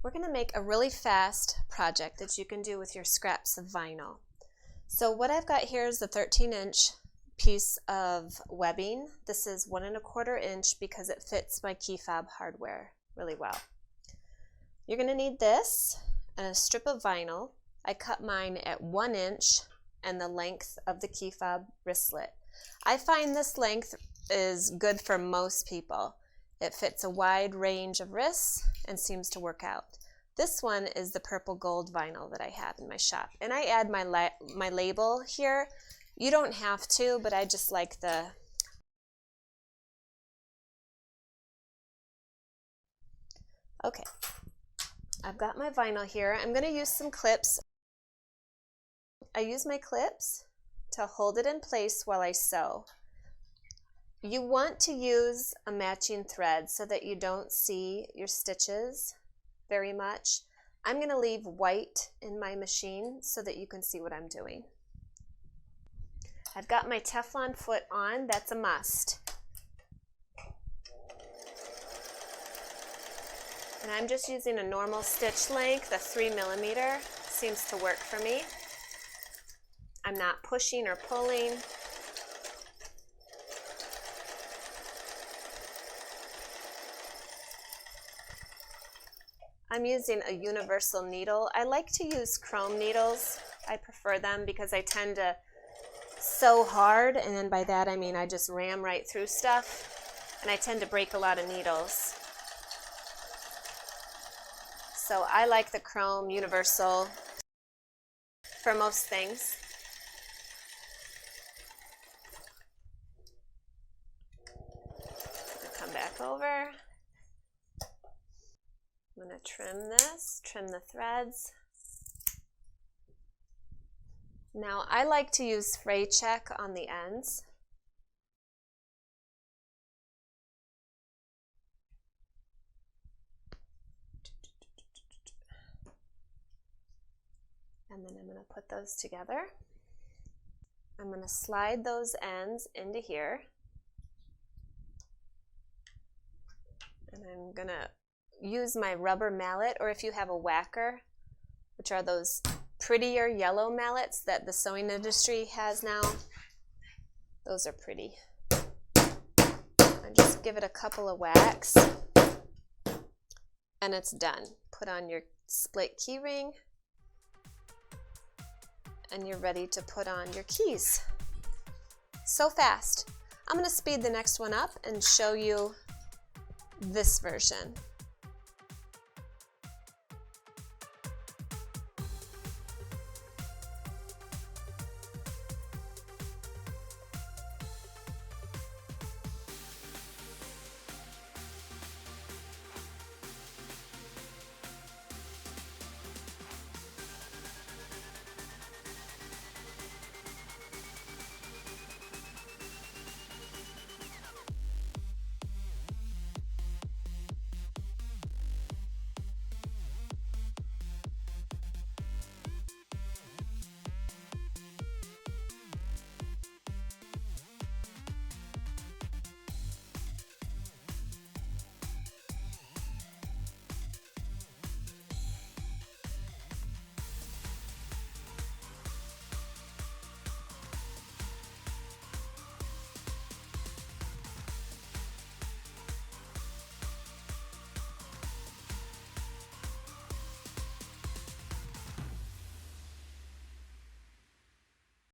We're going to make a really fast project that you can do with your scraps of vinyl. So what I've got here is the 13-inch piece of webbing. This is 1 1/4 inch because it fits my key fob hardware really well. You're going to need this and a strip of vinyl. I cut mine at 1 inch and the length of the key fob wristlet. I find this length is good for most people. It fits a wide range of wrists and seems to work out. This one is the purple gold vinyl that I have in my shop. And I add my label here. You don't have to, but I just like the... Okay, I've got my vinyl here. I'm going to use some clips. I use my clips to hold it in place while I sew. You want to use a matching thread so that you don't see your stitches very much. I'm going to leave white in my machine so that you can see what I'm doing. I've got my Teflon foot on. That's a must. And I'm just using a normal stitch length, a 3 mm. Seems to work for me. I'm not pushing or pulling. I'm using a universal needle. I like to use chrome needles. I prefer them because I tend to sew hard, and then by that I mean I just ram right through stuff, and I tend to break a lot of needles. So I like the chrome universal for most things. I'll come back over. I'm going to trim this, trim the threads. Now I like to use fray check on the ends. And then I'm going to put those together. I'm going to slide those ends into here. And I'm going to use my rubber mallet, or if you have a whacker, which are those prettier yellow mallets that the sewing industry has now. Those are pretty. And just give it a couple of whacks and it's done. Put on your split key ring and you're ready to put on your keys. So fast. I'm going to speed the next one up and show you this version.